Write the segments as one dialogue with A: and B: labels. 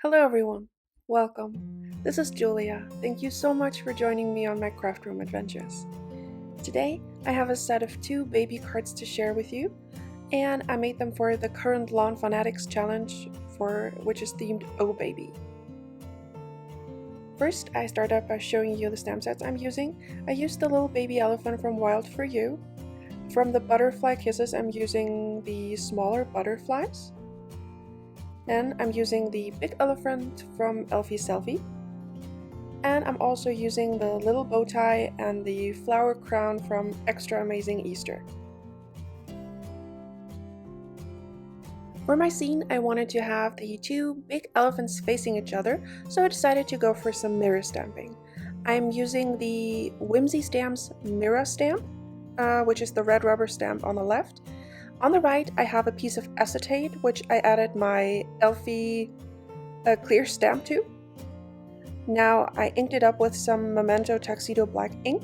A: Hello everyone, welcome. This is Julia. Thank you so much for joining me on my craft room adventures. Today I have a set of 2 baby cards to share with you, and I made them for the current Lawnfawnatics challenge which is themed Oh Baby. First, I start out by showing you the stamp sets I'm using. I used the little baby elephant from Wild For You. From the butterfly kisses, I'm using the smaller butterflies. Then I'm using the big elephant from Elphie Selfie. And I'm also using the little bow tie and the flower crown from Eggstra Amazing Easter. For my scene, I wanted to have the 2 big elephants facing each other, so I decided to go for some mirror stamping. I'm using the Whimsy Stamps mirror stamp, which is the red rubber stamp on the left. On the right, I have a piece of acetate, which I added my Elphie clear stamp to. Now I inked it up with some Memento Tuxedo Black ink.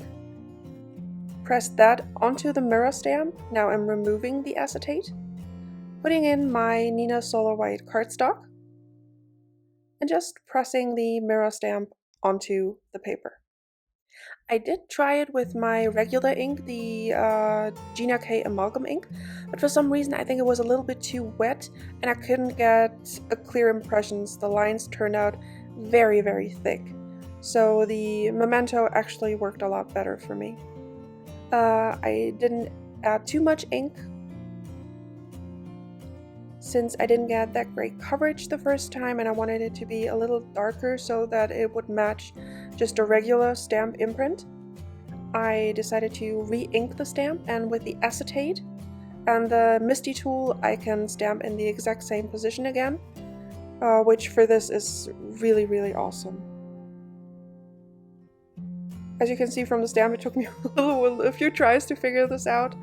A: Pressed that onto the mirror stamp. Now I'm removing the acetate, putting in my Neenah Solar White cardstock, and just pressing the mirror stamp onto the paper. I did try it with my regular ink, the Gina K Amalgam ink, but for some reason I think it was a little bit too wet and I couldn't get a clear impressions. The lines turned out very, very thick. So the Memento actually worked a lot better for me. I didn't add too much ink since I didn't get that great coverage the first time, and I wanted it to be a little darker so that it would match just a regular stamp imprint. I decided to re-ink the stamp, and with the acetate and the Misty tool I can stamp in the exact same position again, which for this is really, really awesome. As you can see from the stamp, it took me a few tries to figure this out,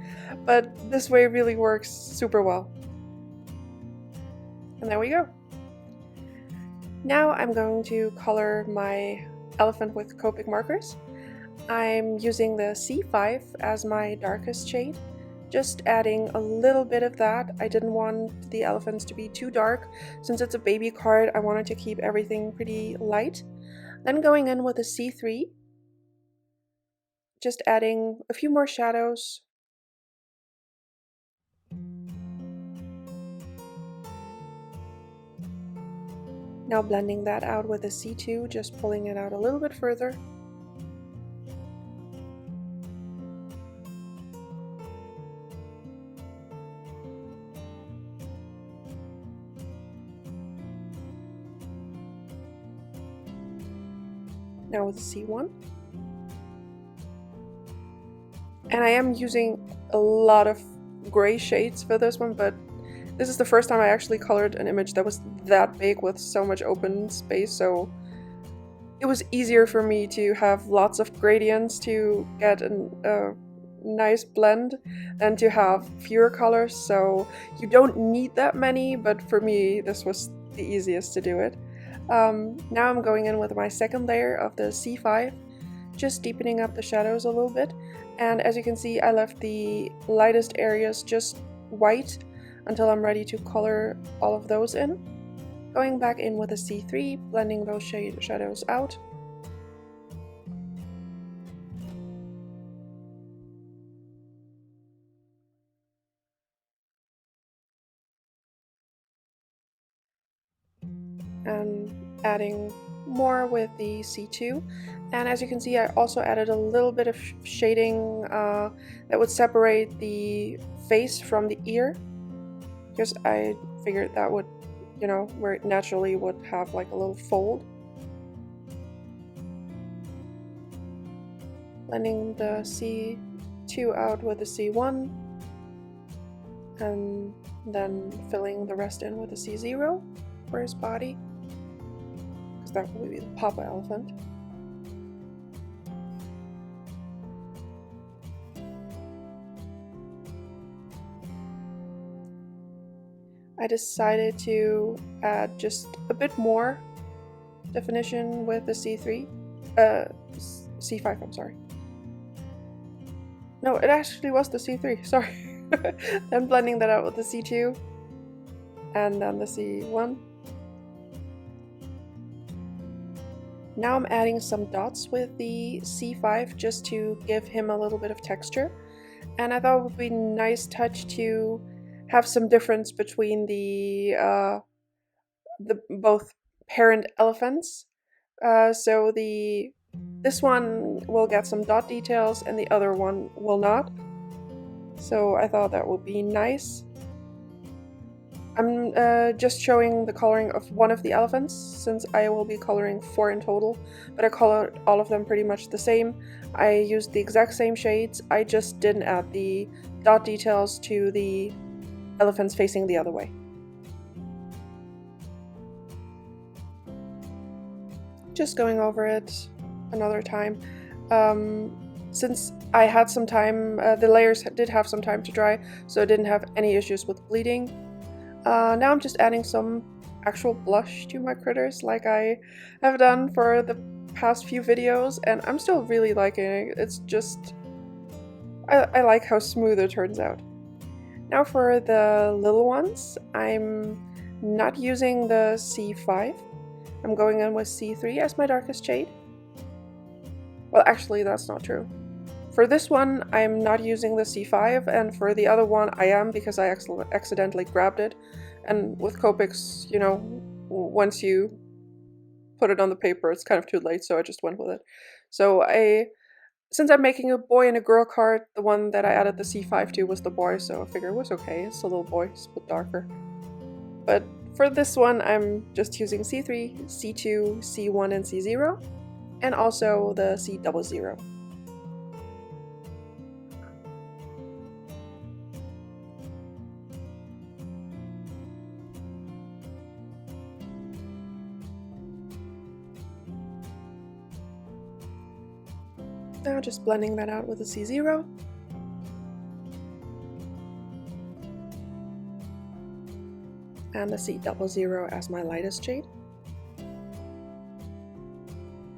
A: but this way really works super well. And there we go. Now I'm going to color my elephant with Copic markers. I'm using the C5 as my darkest shade, just adding a little bit of that. I didn't want the elephants to be too dark. Since it's a baby card, I wanted to keep everything pretty light. Then going in with a C3, just adding a few more shadows. Now blending that out with a C2, just pulling it out a little bit further. Now with a C1. And I am using a lot of gray shades for this one, but this is the first time I actually colored an image that was that big with so much open space, so it was easier for me to have lots of gradients to get a nice blend than to have fewer colors, so you don't need that many, but for me this was the easiest to do it. Now I'm going in with my second layer of the C5, just deepening up the shadows a little bit, and as you can see I left the lightest areas just white until I'm ready to color all of those in. Going back in with a C3, blending those shadows out. And adding more with the C2. And as you can see, I also added a little bit of shading that would separate the face from the ear, because I figured that would, where it naturally would have like a little fold. Blending the C2 out with the C1, and then filling the rest in with the C0 for his body, because that will be the Papa elephant. I decided to add just a bit more definition with the C3, C5, I'm sorry. No, it actually was the C3, sorry. Then blending that out with the C2, and then the C1. Now I'm adding some dots with the C5 just to give him a little bit of texture. And I thought it would be a nice touch to have some difference between the both parent elephants. So this one will get some dot details and the other one will not. So I thought that would be nice. I'm just showing the coloring of one of the elephants, since I will be coloring 4 in total, but I colored all of them pretty much the same. I used the exact same shades, I just didn't add the dot details to the elephants facing the other way. Just going over it another time. Since I had some time, the layers did have some time to dry, so I didn't have any issues with bleeding. Now I'm just adding some actual blush to my critters like I have done for the past few videos, and I'm still really liking it. It's just, I like how smooth it turns out. Now for the little ones, I'm not using the C5. I'm going in with C3 as my darkest shade. Well, actually that's not true. For this one, I'm not using the C5, and for the other one I am, because I accidentally grabbed it. And with Copics, you know, once you put it on the paper, it's kind of too late, so I just went with it. So since I'm making a boy and a girl card, the one that I added the C5 to was the boy, so I figured it was okay. It's a little boy, it's a bit darker. But for this one, I'm just using C3, C2, C1, and C0, and also the C00. Now just blending that out with a C0. And the C00 as my lightest shade.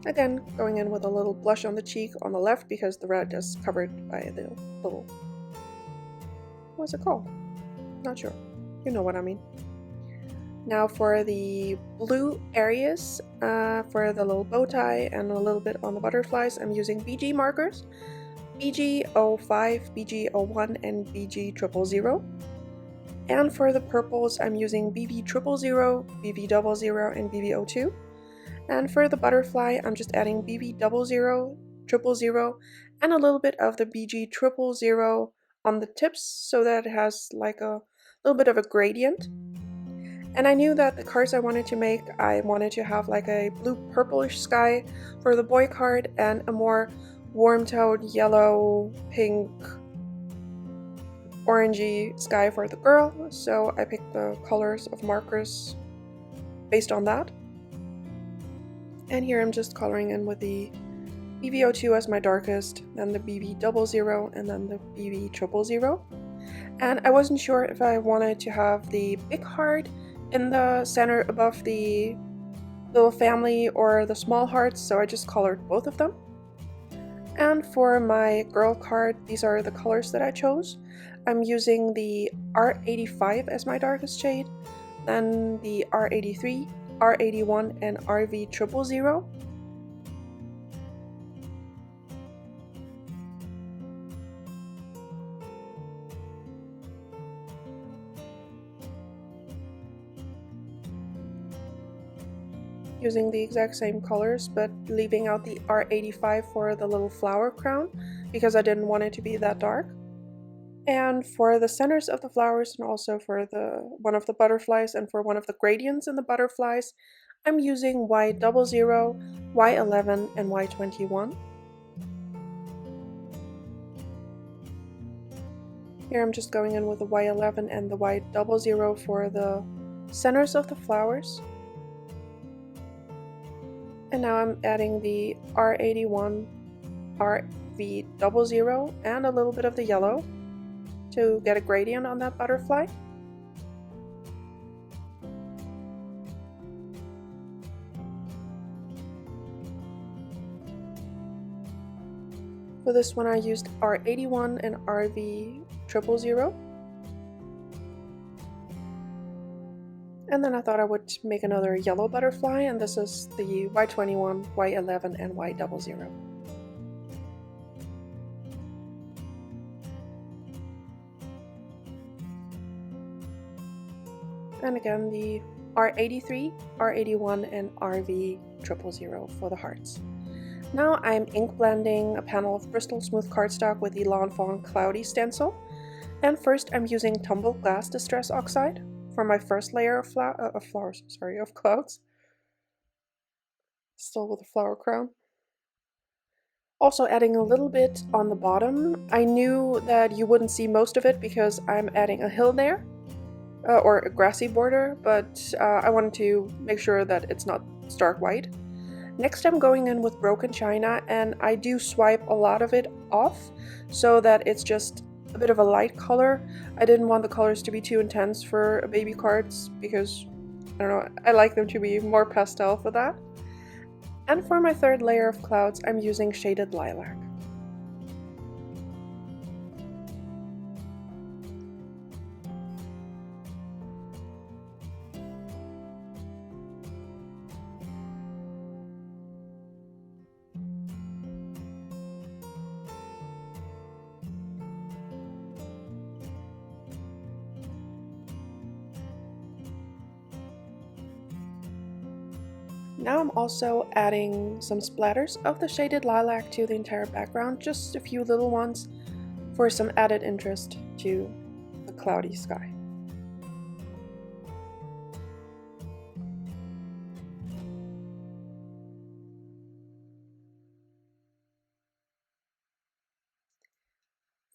A: Again, going in with a little blush on the cheek on the left because the red is covered by the little... what's it called? Not sure. You know what I mean. Now for the blue areas, for the little bow tie and a little bit on the butterflies, I'm using BG markers. BG05, BG01, and BG000. And for the purples, I'm using BB000, BB00, and BB02. And for the butterfly, I'm just adding BB00, 000, and a little bit of the BG000 on the tips, so that it has like a little bit of a gradient. And I knew that the cards I wanted to make, I wanted to have like a blue purplish sky for the boy card and a more warm-toned yellow, pink, orangey sky for the girl. So I picked the colors of markers based on that. And here I'm just coloring in with the BB02 as my darkest, then the BB00, and then the BB000. And I wasn't sure if I wanted to have the big heart in the center above the little family or the small hearts, so I just colored both of them. And for my girl card, these are the colors that I chose. I'm using the R85 as my darkest shade, then the R83, R81, and RV000. Using the exact same colors, but leaving out the R85 for the little flower crown because I didn't want it to be that dark. And for the centers of the flowers, and also for one of the butterflies and for one of the gradients in the butterflies, I'm using Y00, Y11, and Y21. Here I'm just going in with the Y11 and the Y00 for the centers of the flowers. And now I'm adding the R81, RV00, and a little bit of the yellow to get a gradient on that butterfly. For this one I used R81 and RV000. And then I thought I would make another yellow butterfly, and this is the Y21, Y11, and Y00. And again the R83, R81, and RV000 for the hearts. Now I'm ink blending a panel of Bristol smooth cardstock with the Lawn Fawn cloudy stencil. And first I'm using tumbled glass distress oxide for my first layer of of clouds. Still with a flower crown. Also adding a little bit on the bottom. I knew that you wouldn't see most of it because I'm adding a hill there, or a grassy border, but I wanted to make sure that it's not stark white. Next I'm going in with broken china, and I do swipe a lot of it off so that it's just a bit of a light color. I didn't want the colors to be too intense for baby cards because, I don't know, I like them to be more pastel for that. And for my third layer of clouds, I'm using shaded lilac. Now I'm also adding some splatters of the shaded lilac to the entire background, just a few little ones for some added interest to the cloudy sky.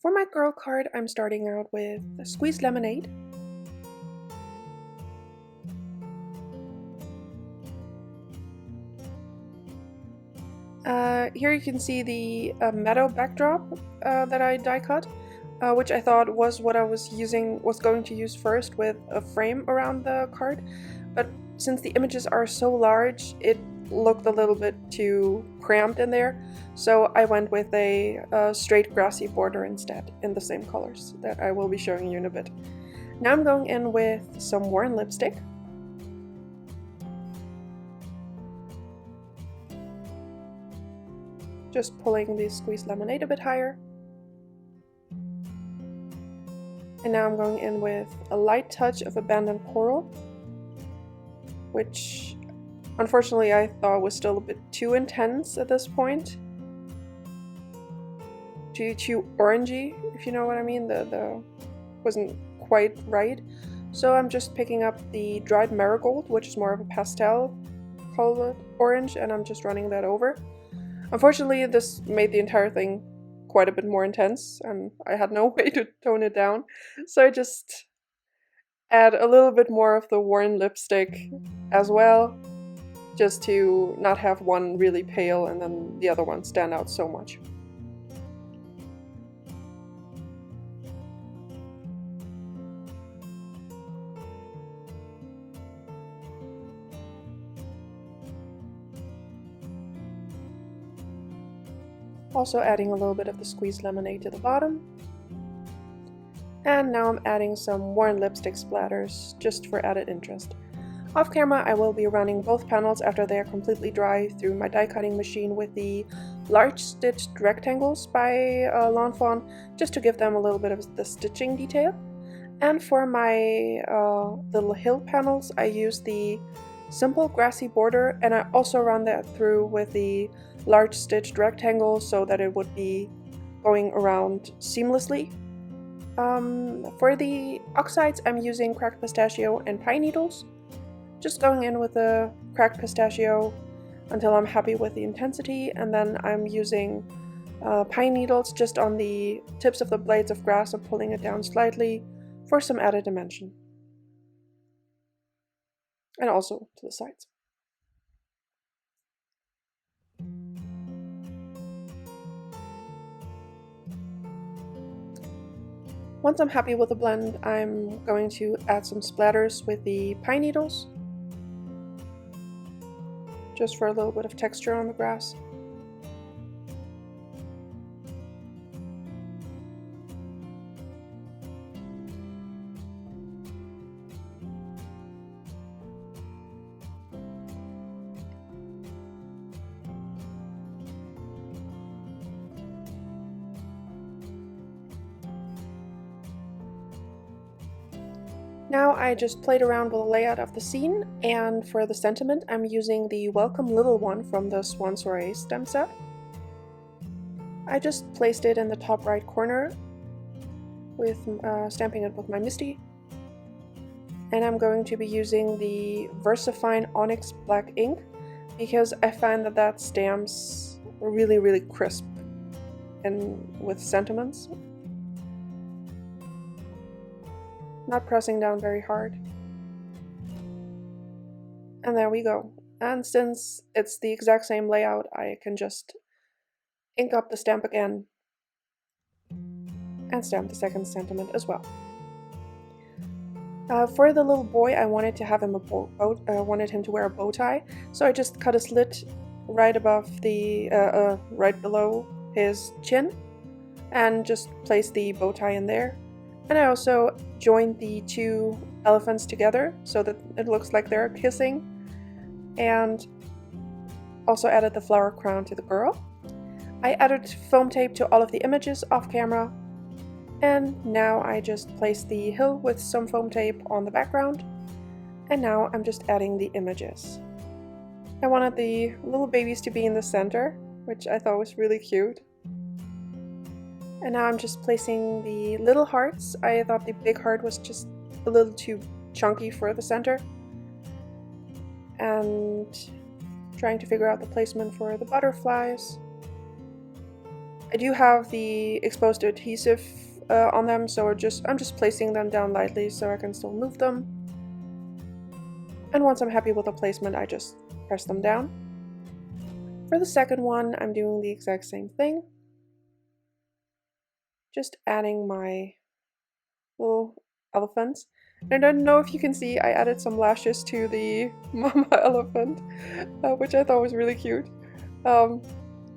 A: For my girl card, I'm starting out with squeezed lemonade. Here you can see the meadow backdrop that I die cut, which I thought was what I was going to use first with a frame around the card, but since the images are so large, it looked a little bit too cramped in there, so I went with a straight grassy border instead, in the same colors that I will be showing you in a bit. Now I'm going in with some worn lipstick. Just pulling the squeezed lemonade a bit higher. And now I'm going in with a light touch of abandoned coral, which unfortunately I thought was still a bit too intense at this point. Too orangey, if you know what I mean. The wasn't quite right. So I'm just picking up the dried marigold, which is more of a pastel colored orange, and I'm just running that over. Unfortunately, this made the entire thing quite a bit more intense, and I had no way to tone it down, so I just add a little bit more of the worn lipstick as well, just to not have one really pale and then the other one stand out so much. Also adding a little bit of the squeezed lemonade to the bottom. And now I'm adding some worn lipstick splatters, just for added interest. Off camera I will be running both panels after they are completely dry through my die cutting machine with the large stitched rectangles by Lawn Fawn, just to give them a little bit of the stitching detail. And for my little hill panels I use the simple grassy border, and I also run that through with the large stitched rectangle so that it would be going around seamlessly. For the oxides I'm using cracked pistachio and pine needles. Just going in with the cracked pistachio until I'm happy with the intensity, and then I'm using pine needles just on the tips of the blades of grass and pulling it down slightly for some added dimension. And also to the sides. Once I'm happy with the blend, I'm going to add some splatters with the pine needles, just for a little bit of texture on the grass. Now I just played around with the layout of the scene, and for the sentiment I'm using the Welcome Little One from the Swan Soirée stem set. I just placed it in the top right corner with stamping it with my Misty. And I'm going to be using the VersaFine Onyx Black ink because I find that stamps really crisp and with sentiments. Not pressing down very hard. And there we go. And since it's the exact same layout, I can just ink up the stamp again and stamp the second sentiment as well. For the little boy, I wanted to have him wanted him to wear a bow tie, so I just cut a slit right above the right below his chin, and just placed the bow tie in there. And I also joined the two elephants together so that it looks like they're kissing, and also added the flower crown to the girl. I added foam tape to all of the images off camera, and now I just placed the hill with some foam tape on the background, and now I'm just adding the images. I wanted the little babies to be in the center, which I thought was really cute. And now I'm just placing the little hearts. I thought the big heart was just a little too chunky for the center. And trying to figure out the placement for the butterflies. I do have the exposed adhesive on them, so I'm just placing them down lightly so I can still move them. And once I'm happy with the placement, I just press them down. For the second one, I'm doing the exact same thing. Just adding my little elephants. And I don't know if you can see, I added some lashes to the mama elephant, which I thought was really cute. I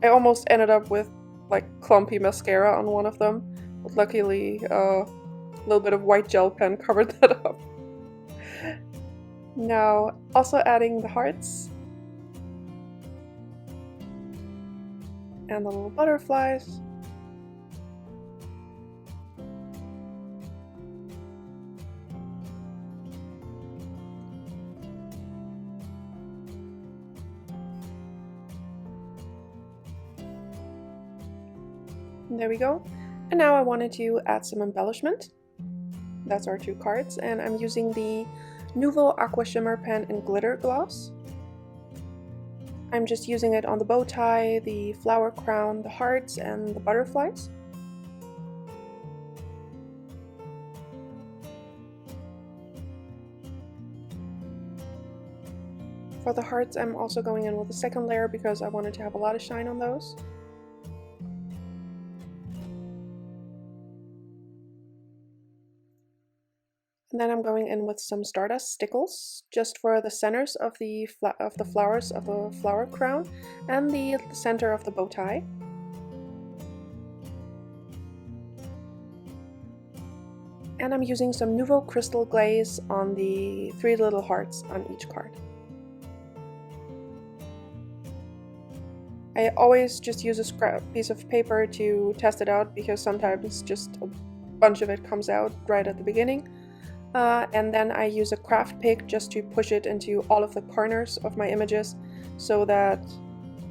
A: almost ended up with like clumpy mascara on one of them, but luckily a little bit of white gel pen covered that up. Now also adding the hearts and the little butterflies. And there we go. And now I wanted to add some embellishment. That's our two cards, and I'm using the Nouveau Aqua Shimmer Pen in Glitter Gloss. I'm just using it on the bow tie, the flower crown, the hearts, and the butterflies. For the hearts, I'm also going in with a second layer because I wanted to have a lot of shine on those. And then I'm going in with some Stardust stickles, just for the centers of the flowers of the flower crown and the center of the bow tie. And I'm using some Nouveau Crystal Glaze on the 3 little hearts on each card. I always just use a scrap piece of paper to test it out because sometimes just a bunch of it comes out right at the beginning. And then I use a craft pick just to push it into all of the corners of my images so that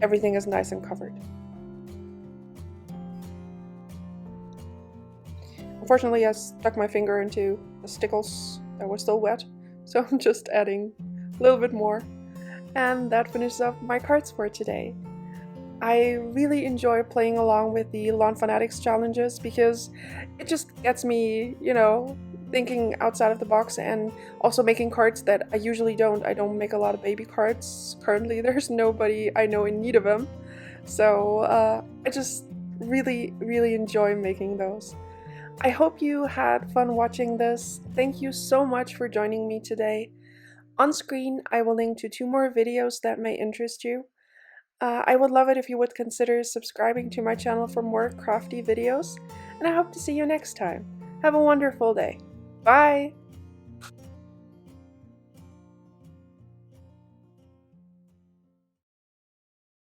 A: everything is nice and covered. Unfortunately, I stuck my finger into the stickles that were still wet, so I'm just adding a little bit more. And that finishes up my cards for today. I really enjoy playing along with the Lawnfawnatics challenges because it just gets me, you know, thinking outside of the box and also making cards that I usually don't. I don't make a lot of baby cards. Currently, there's nobody I know in need of them. So I just really enjoy making those. I hope you had fun watching this. Thank you so much for joining me today. On screen, I will link to 2 more videos that may interest you. I would love it if you would consider subscribing to my channel for more crafty videos, and I hope to see you next time. Have a wonderful day. Bye!